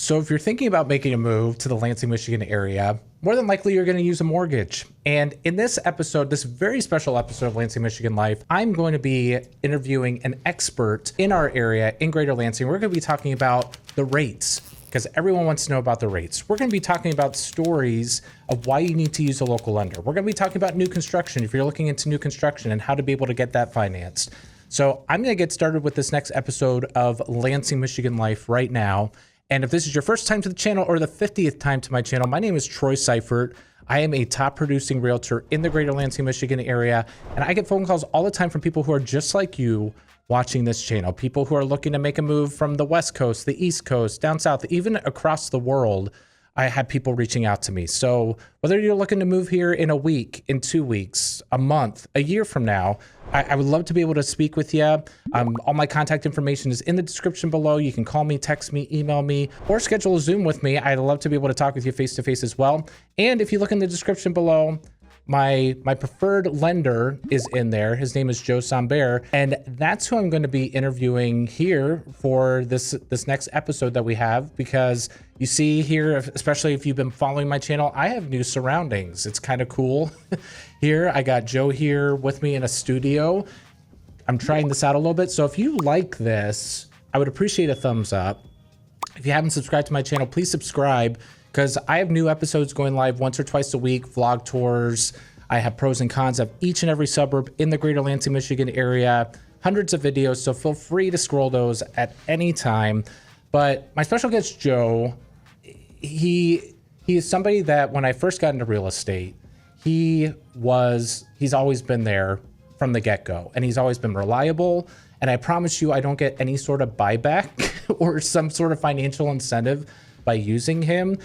So if you're thinking about making a move to the Lansing, Michigan area, more than likely you're going to use a mortgage. And in this episode, this very special episode of Lansing, Michigan Life, I'm going to be interviewing an expert in our area in Greater Lansing. We're going to be talking about the rates because everyone wants to know about the rates. We're going to be talking about stories of why you need to use a local lender. We're going to be talking about new construction if you're looking into new construction and how to be able to get that financed. So I'm going to get started with this next episode of Lansing, Michigan Life right now. And if this is your first time to the channel or the 50th time to my channel, my name is Troy Seifert. I am a top producing realtor in the Greater Lansing, Michigan area. And I get phone calls all the time from people who are just like you watching this channel. People who are looking to make a move from the West Coast, the East Coast, down South, even across the world. I have people reaching out to me. So whether you're looking to move here in a week, in 2 weeks, a month, a year from now, I would love to be able to speak with you. All my contact information is in the description below. You can call me, text me, email me, or schedule a Zoom with me. I'd love to be able to talk with you face to face as well. And if you look in the description below, my preferred lender is in there. His name is Joe Sambert, and that's who I'm going to be interviewing here for this next episode that we have, because you see here, especially if you've been following my channel, I have new surroundings. It's kind of cool. Here, I got Joe here with me in a studio. I'm trying this out a little bit. So if you like this, I would appreciate a thumbs up. If you haven't subscribed to my channel, please subscribe, because I have new episodes going live once or twice a week, vlog tours. I have pros and cons of each and every suburb in the Greater Lansing, Michigan area, hundreds of videos, so feel free to scroll those at any time. But my special guest, Joe, he is somebody that when I first got into real estate, he's always been there from the get-go, and he's always been reliable. And I promise you, I don't get any sort of buyback or some sort of financial incentive by using him.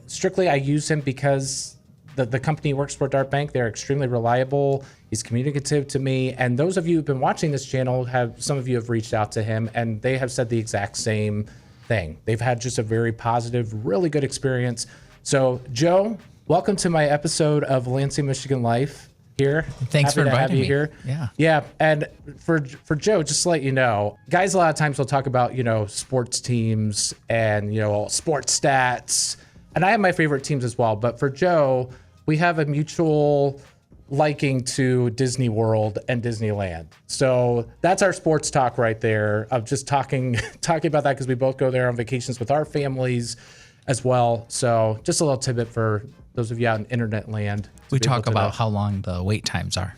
Strictly, I use him because the company he works for, Dart Bank, they're extremely reliable. He's communicative to me. And those of you who've been watching this channel, some of you have reached out to him, and they have said the exact same thing. They've had just a very positive, really good experience. So, Joe, welcome to my episode of Lansing, Michigan Life. Here. Thanks for inviting me. Here. Yeah. And for Joe, just to let you know, guys, a lot of times will talk about, sports teams and, sports stats. And I have my favorite teams as well. But for Joe, we have a mutual liking to Disney World and Disneyland. So that's our sports talk right there, of just talking about that, because we both go there on vacations with our families as well. So just a little tidbit for those of you out in internet land. We talk about how long the wait times are.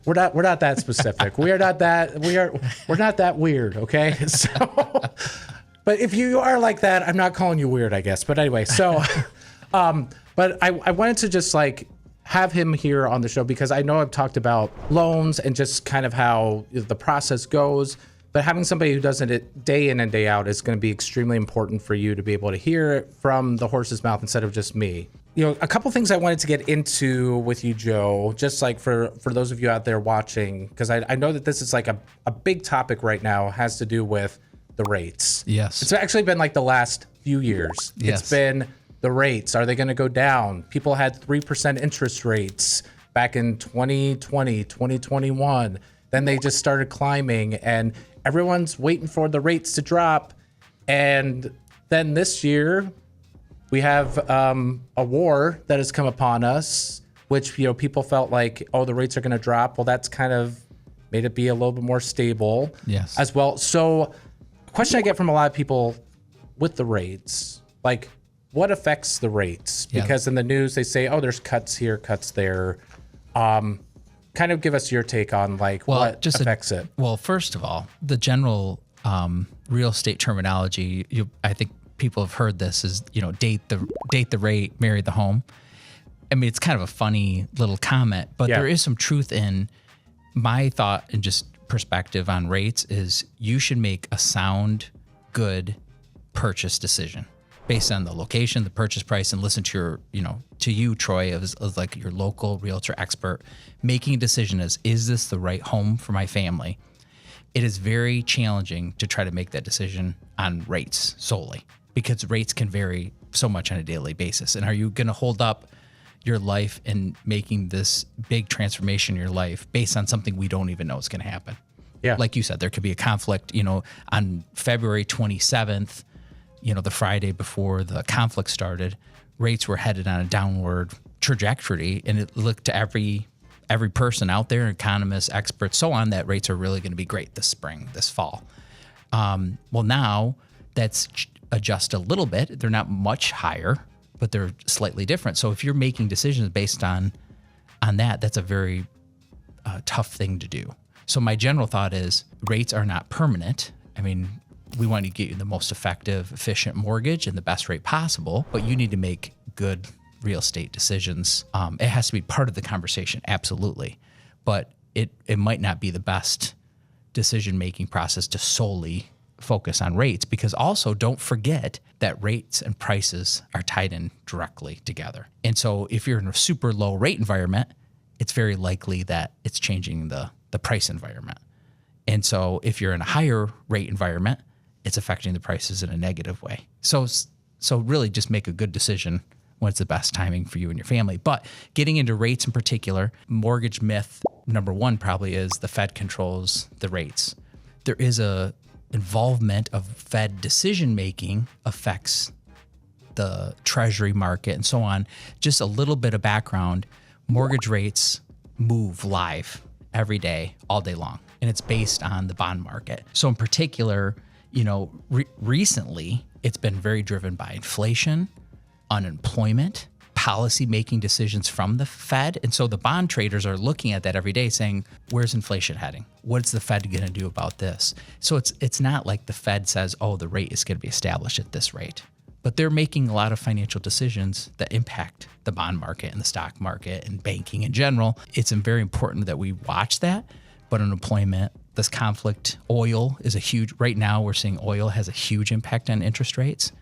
We're not that specific. We're not that weird, okay? So, but if you are like that, I'm not calling you weird, I guess. But anyway, so but I wanted to just have him here on the show, because I know I've talked about loans and just kind of how the process goes. But having somebody who does it day in and day out is going to be extremely important for you to be able to hear it from the horse's mouth instead of just me. A couple things I wanted to get into with you, Joe, just for those of you out there watching, because I know that this is a big topic right now, has to do with the rates. Yes. It's actually been the last few years. Yes. It's been the rates. Are they going to go down? People had 3% interest rates back in 2020, 2021. Then they just started climbing, and everyone's waiting for the rates to drop. And then this year, we have a war that has come upon us, which people felt like, oh, the rates are going to drop. Well, that's kind of made it be a little bit more stable. Yes. As well. So a question I get from a lot of people with the rates, what affects the rates? Yeah. Because in the news, they say, oh, there's cuts here, cuts there. Kind of give us your take on what affects it. Well, first of all, the general real estate terminology, I think people have heard this, is date the rate, marry the home. I mean, it's kind of a funny little comment, but there is some truth in my thought and just perspective on rates. Is you should make a sound, good purchase decision based on the location, the purchase price, and listen to you, Troy, as your local realtor expert, making a decision is this the right home for my family? It is very challenging to try to make that decision on rates solely, because rates can vary so much on a daily basis. And are you going to hold up your life and making this big transformation in your life based on something we don't even know is going to happen? Yeah. Like you said, there could be a conflict, on February 27th, the Friday before the conflict started, rates were headed on a downward trajectory, and it looked to every person out there, economists, experts, so on, that rates are really going to be great this spring, this fall. Well, now that's adjusted a little bit. They're not much higher, but they're slightly different. So if you're making decisions based on that, that's a very tough thing to do. So my general thought is rates are not permanent. I mean, we want to get you the most effective, efficient mortgage and the best rate possible, but you need to make good real estate decisions. It has to be part of the conversation, absolutely. But it might not be the best decision-making process to solely focus on rates, because also don't forget that rates and prices are tied in directly together. And so if you're in a super low rate environment, it's very likely that it's changing the price environment. And so if you're in a higher rate environment, it's affecting the prices in a negative way. So really just make a good decision when it's the best timing for you and your family. But getting into rates in particular, mortgage myth number one probably is the Fed controls the rates. There is a involvement of Fed decision-making affects the treasury market and so on. Just a little bit of background, mortgage rates move live every day, all day long, and it's based on the bond market. So in particular, recently, it's been very driven by inflation, unemployment, policy-making decisions from the Fed. And so the bond traders are looking at that every day saying, where's inflation heading? What's the Fed going to do about this? So it's not like the Fed says, oh, the rate is going to be established at this rate. But they're making a lot of financial decisions that impact the bond market and the stock market and banking in general. It's very important that we watch that. But unemployment, this conflict, oil is right now we're seeing oil has a huge impact on interest rates.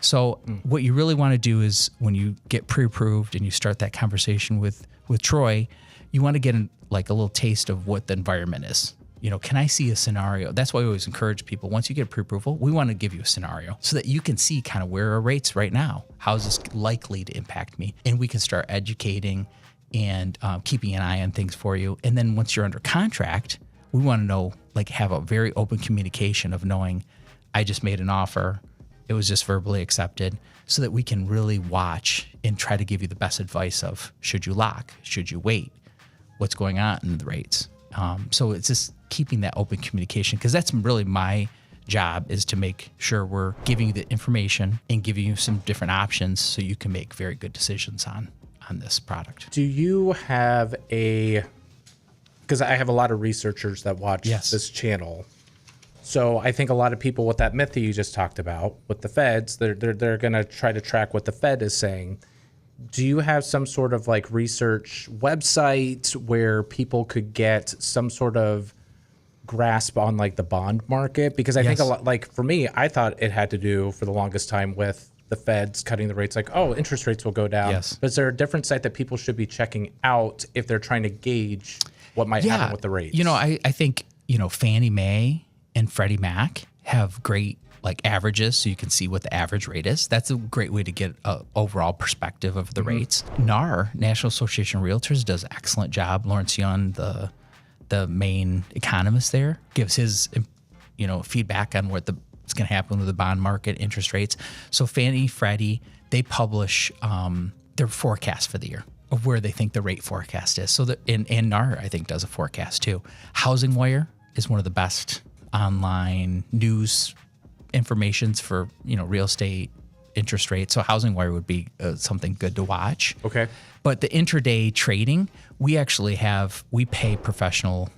So what you really want to do is when you get pre-approved and you start that conversation with Troy, you want to get a little taste of what the environment is. Can I see a scenario? That's why we always encourage people, once you get pre-approval, we want to give you a scenario so that you can see kind of where are rates right now. How is this likely to impact me? And we can start educating and keeping an eye on things for you. And then once you're under contract, we want to know, have a very open communication of knowing I just made an offer. It was just verbally accepted, so that we can really watch and try to give you the best advice of should you lock, should you wait, what's going on in the rates. So it's just keeping that open communication, because that's really my job, is to make sure we're giving you the information and giving you some different options so you can make very good decisions on this product. Do you have because I have a lot of researchers that watch this channel. So I think a lot of people with that myth that you just talked about with the Feds, they're going to try to track what the Fed is saying. Do you have some sort of research website where people could get some sort of grasp on the bond market? Because I think a lot, for me, I thought it had to do for the longest time with the Feds cutting the rates, interest rates will go down. Yes. But is there a different site that people should be checking out if they're trying to gauge what might happen with the rates? I think, Fannie Mae and Freddie Mac have great averages, so you can see what the average rate is. That's a great way to get an overall perspective of the rates. NAR, National Association of Realtors, does an excellent job. Lawrence Young, the main economist there, gives his feedback on what's going to happen with the bond market, interest rates. So Fannie, Freddie, they publish their forecast for the year of where they think the rate forecast is. So and NAR, I think, does a forecast too. Housing Wire is one of the best online news informations for real estate interest rates. So Housing Wire would be something good to watch. Okay. But the intraday trading, we pay professional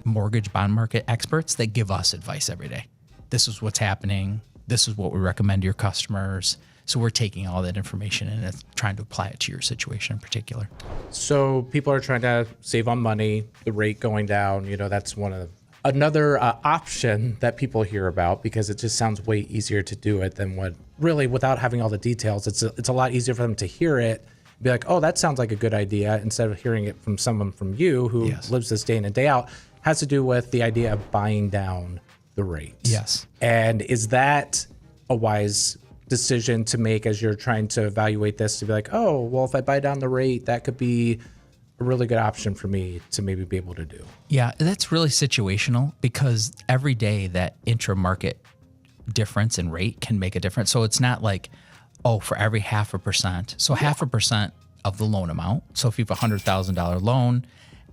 mortgage bond market experts that give us advice every day. This is what's happening. This is what we recommend to your customers. So we're taking all that information and trying to apply it to your situation in particular. So people are trying to save on money, the rate going down, that's another option that people hear about, because it just sounds way easier to do it than without having all the details. It's a lot easier for them to hear it, be like, oh, that sounds like a good idea, instead of hearing it from someone from you who lives this day in and day out. Has to do with the idea of buying down the rate. Yes. And is that a wise decision to make as you're trying to evaluate this, to be like, oh, well, if I buy down the rate, that could be a really good option for me to maybe be able to do? Yeah, that's really situational, because every day that intra-market difference in rate can make a difference. So it's not like, oh, for every 0.5%. So 0.5% of the loan amount. So if you have a $100,000 loan,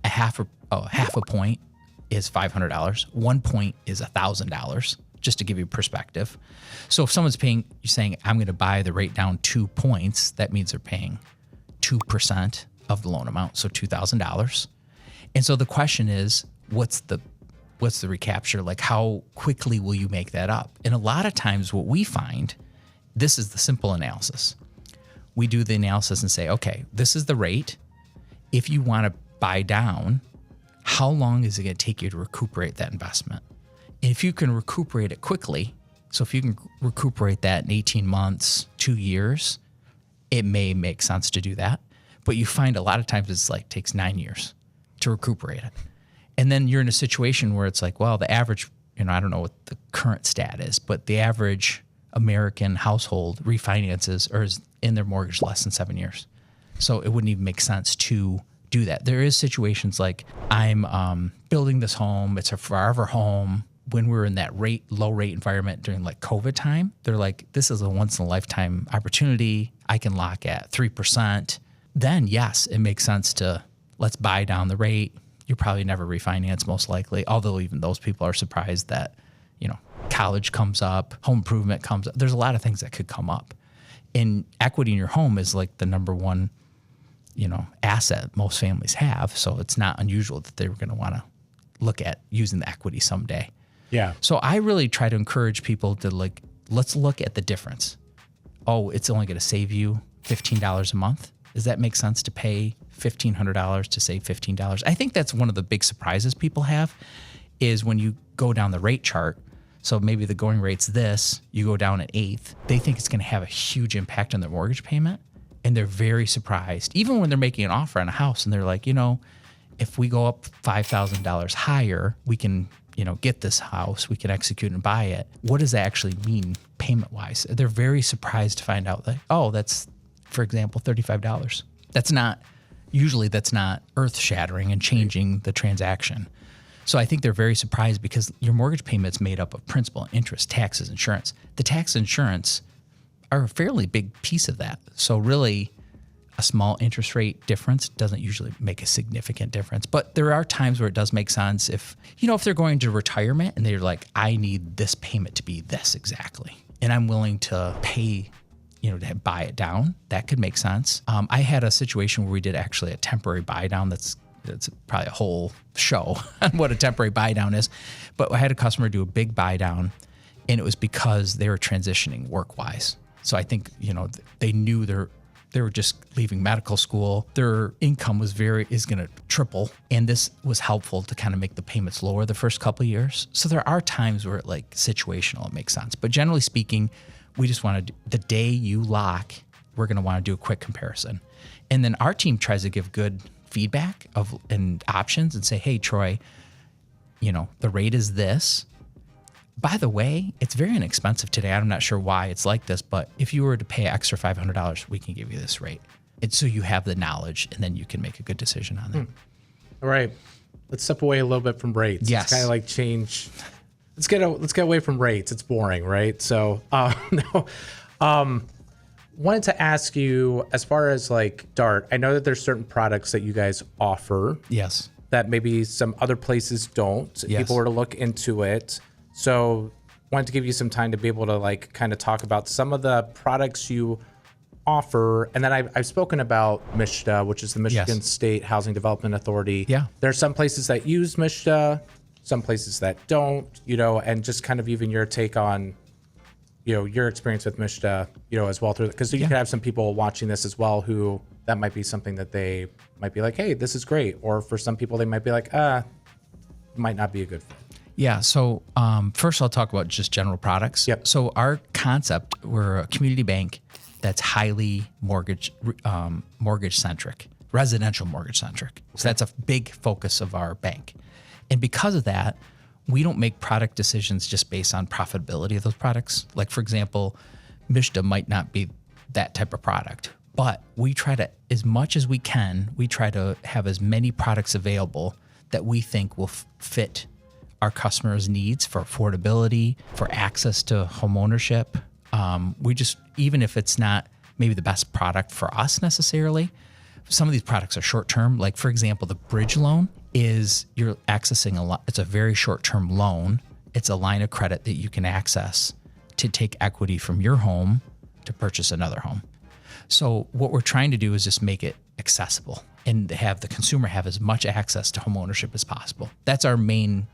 half a point is $500. 1 point is $1,000, just to give you perspective. So if someone's paying, you're saying, I'm going to buy the rate down 2 points, that means they're paying 2% of the loan amount, so $2,000. And so the question is, what's the recapture? Like, how quickly will you make that up? And a lot of times what we find, this is the simple analysis. We do the analysis and say, okay, this is the rate. If you want to buy down, how long is it going to take you to recuperate that investment? And if you can recuperate it quickly, so if you can recuperate that in 18 months, 2 years, it may make sense to do that. But you find a lot of times it's like takes 9 years to recuperate it. And then you're in a situation where it's like, well, the average, I don't know what the current stat is, but the average American household refinances or is in their mortgage less than 7 years. So it wouldn't even make sense to do that. There is situations like I'm building this home. It's a forever home. When we're in that low rate environment during like COVID time, they're like, this is a once in a lifetime opportunity. I can lock at 3%. Then yes, it makes sense to let's buy down the rate. You probably never refinance most likely. Although even those people are surprised that, college comes up, home improvement comes up. There's a lot of things that could come up. And equity in your home is like the number one, asset most families have. So it's not unusual that they were going to want to look at using the equity someday. Yeah. So I really try to encourage people to let's look at the difference. Oh, it's only going to save you $15 a month. Does that make sense to pay $1,500 to save $15? I think that's one of the big surprises people have is when you go down the rate chart. So maybe the going rate's this, you go down an eighth. They think it's going to have a huge impact on their mortgage payment. And they're very surprised, even when they're making an offer on a house and they're like, if we go up $5,000 higher, we can, get this house, we can execute and buy it. What does that actually mean payment wise? They're very surprised to find out that, oh, that's, for example, $35. That's not earth shattering and changing the transaction. So I think they're very surprised because your mortgage payment's made up of principal, interest, taxes, insurance. The tax and insurance are a fairly big piece of that. So really, a small interest rate difference doesn't usually make a significant difference. But there are times where it does make sense if they're going to retirement and they're like, I need this payment to be this exactly. And I'm willing to pay, to buy it down. That could make sense. I had a situation where we did actually a temporary buy down. That's probably a whole show on what a temporary buy down is. But I had a customer do a big buy down, and it was because they were transitioning work-wise. So I think, they knew they were just leaving medical school. Their income is going to triple. And this was helpful to kind of make the payments lower the first couple of years. So there are times where situational, it makes sense. But generally speaking, we just want to the day you lock, we're going to want to do a quick comparison. And then our team tries to give good feedback and options and say, hey, Troy, the rate is this. By the way, it's very inexpensive today. I'm not sure why it's like this, but if you were to pay extra $500, we can give you this rate. And so you have the knowledge, and then you can make a good decision on that. All right. Let's step away a little bit from rates. Yes. It's kind of like change. Let's get away from rates. It's boring, right? So, wanted to ask you, as far as DART, I know that there's certain products that you guys offer. Yes. That maybe some other places don't. If Yes. people were to look into it. So wanted to give you some time to be able to kind of talk about some of the products you offer. And then I've spoken about MSHDA, which is the Michigan Yes. State Housing Development Authority. Yeah. There are some places that use MSHDA, some places that don't, and just kind of even your take on, your experience with MSHDA, as well through, because you could have some people watching this as well who that might be something that they might be like, hey, this is great. Or for some people, they might be like, might not be a good fit. Yeah. So first I'll talk about just general products. Yep. So our concept, we're a community bank that's highly mortgage centric, residential mortgage centric. So that's a big focus of our bank. And because of that, we don't make product decisions just based on profitability of those products. Like, for example, MSHDA might not be that type of product, but we try to, as much as we can, we try to have as many products available that we think will fit our customers' needs for affordability, for access to home ownership. We just, even if it's not maybe the best product for us necessarily, some of these products are short-term. Like for example, the bridge loan is you're accessing a lot. It's a very short-term loan. It's a line of credit that you can access to take equity from your home to purchase another home. So what we're trying to do is just make it accessible and have the consumer have as much access to home ownership as possible. That's our main,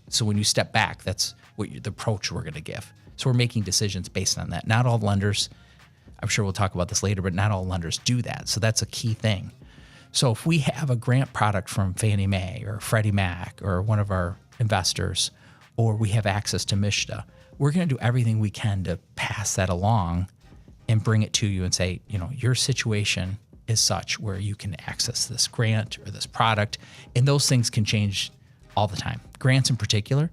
so when you step back, that's the approach we're going to give. So we're making decisions based on that. Not all lenders, I'm sure we'll talk about this later, but not all lenders do that. So that's a key thing. So if we have a grant product from Fannie Mae or Freddie Mac or one of our investors, or we have access to MSHDA, we're going to do everything we can to pass that along and bring it to you and say, your situation is such where you can access this grant or this product. And those things can change all the time. Grants in particular,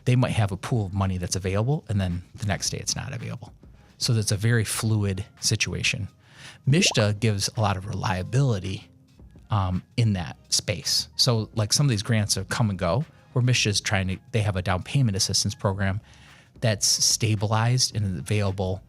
they might have a pool of money that's available and then the next day it's not available. So that's a very fluid situation. MSHDA gives a lot of reliability in that space. So like some of these grants are come and go, where MSHDA they have a down payment assistance program that's stabilized and available.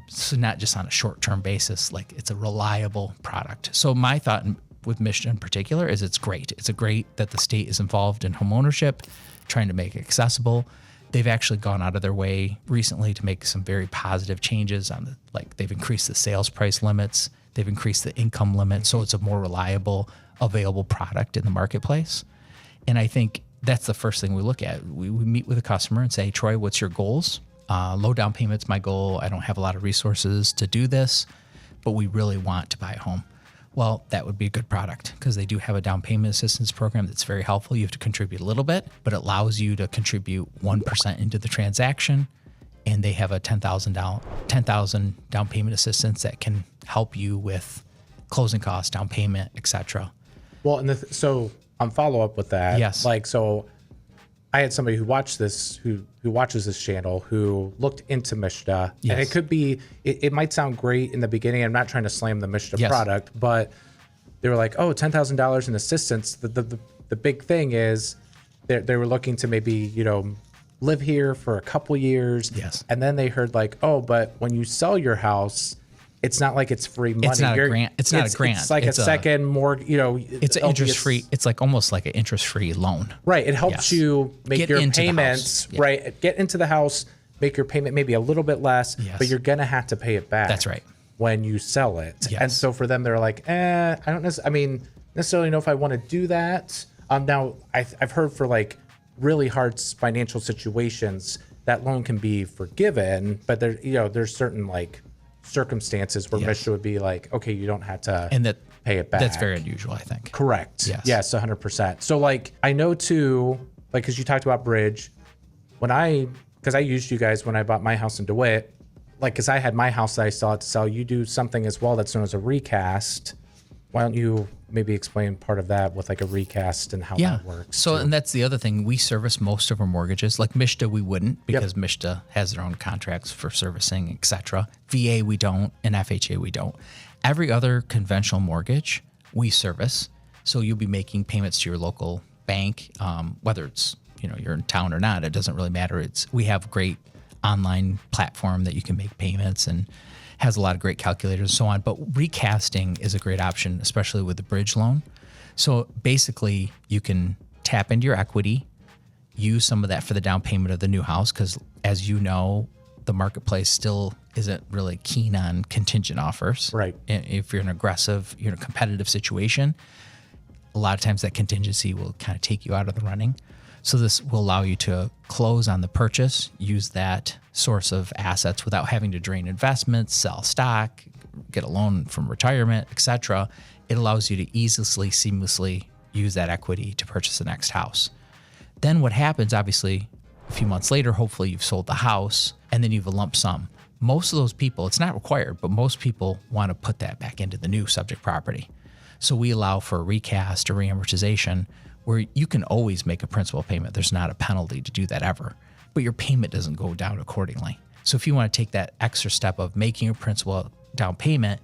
So not just on a short-term basis, like it's a reliable product. So my thought with MSHDA in particular is it's great. It's great that the state is involved in home ownership, trying to make it accessible. They've actually gone out of their way recently to make some very positive changes on they've increased the sales price limits. They've increased the income limit. So it's a more reliable, available product in the marketplace. And I think that's the first thing we look at. We meet with a customer and say, Troy, what's your goals? Low down payment's my goal. I don't have a lot of resources to do this, but we really want to buy a home. Well, that would be a good product because they do have a down payment assistance program that's very helpful. You have to contribute a little bit, but it allows you to contribute 1% into the transaction. And they have a $10,000 down payment assistance that can help you with closing costs, down payment, etc. Well, and so on follow up with that, yes. So I had somebody who watched this, who watches this channel, who looked into MSHDA, yes. and it could be, it might sound great in the beginning. I'm not trying to slam the MSHDA product, but they were like, oh, $10,000 in assistance. The big thing is they were looking to maybe, live here for a couple years. Yes. And then they heard oh, but when you sell your house, it's not like it's free money. It's not a grant. It's not a grant. It's like a second more, it's an interest-free. It's like almost like an interest-free loan. Right. It helps you make your payments, right? Get into the house, make your payment maybe a little bit less, but you're going to have to pay it back. That's right. When you sell it. Yes. And so for them, they're like, I don't necessarily know if I want to do that. Now I've heard for really hard financial situations, that loan can be forgiven, but there's certain circumstances where MSHDA would be okay, you don't have to pay it back. That's very unusual, I think. Correct. Yes, 100%. So I know too, because you talked about bridge, because I used you guys when I bought my house in DeWitt, because I had my house that I still had to sell. You do something as well that's known as a recast. Why don't you maybe explain part of that with a recast and how that works? So, and that's the other thing. We service most of our mortgages. Like MSHDA, we wouldn't because MSHDA has their own contracts for servicing, et cetera. VA, we don't, and FHA, we don't. Every other conventional mortgage, we service. So you'll be making payments to your local bank, whether it's you're in town or not. It doesn't really matter. We have a great online platform that you can make payments and has a lot of great calculators and so on. But recasting is a great option, especially with the bridge loan. So basically, you can tap into your equity, use some of that for the down payment of the new house, because as you know, the marketplace still isn't really keen on contingent offers. Right. If you're in a competitive situation, a lot of times that contingency will kind of take you out of the running. So this will allow you to close on the purchase, use that source of assets without having to drain investments, sell stock, get a loan from retirement, etc. It allows you to easily, seamlessly use that equity to purchase the next house. Then what happens, obviously, a few months later, hopefully you've sold the house and then you have a lump sum. Most of those people, it's not required, but most people want to put that back into the new subject property. So we allow for a recast or reamortization where you can always make a principal payment. There's not a penalty to do that ever, but your payment doesn't go down accordingly. So if you want to take that extra step of making a principal down payment,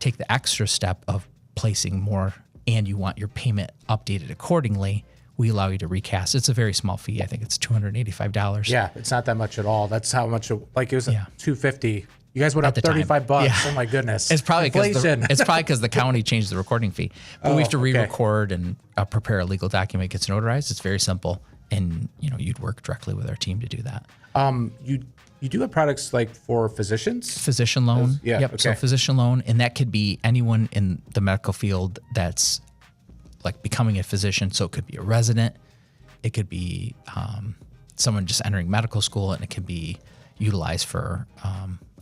take the extra step of placing more, and you want your payment updated accordingly, we allow you to recast. It's a very small fee. I think it's $285. Yeah, it's not that much at all. That's how much, like it was Yeah. $250. You guys went up the time. $35. Yeah. Oh my goodness. It's probably inflation. because the county changed the recording fee. But we have to okay. re-record and prepare a legal document. Gets notarized. It's very simple, and you'd work directly with our team to do that. You do have products like for physicians? Physician loan. Yeah, Yep. So okay. physician loan, and that could be anyone in the medical field that's like becoming a physician. So it could be a resident, it could be someone just entering medical school, and it could be utilized for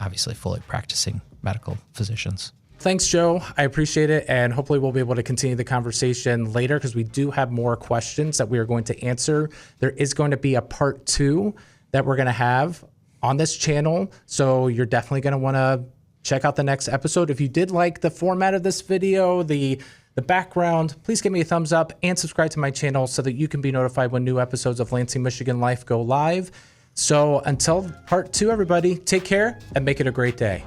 obviously fully practicing medical physicians. Thanks, Joe. I appreciate it. And hopefully we'll be able to continue the conversation later because we do have more questions that we are going to answer. There is going to be a part 2 that we're going to have on this channel. So you're definitely going to want to check out the next episode. If you did like the format of this video, the background, please give me a thumbs up and subscribe to my channel so that you can be notified when new episodes of Lansing, Michigan Life go live. So until part 2, everybody, take care and make it a great day.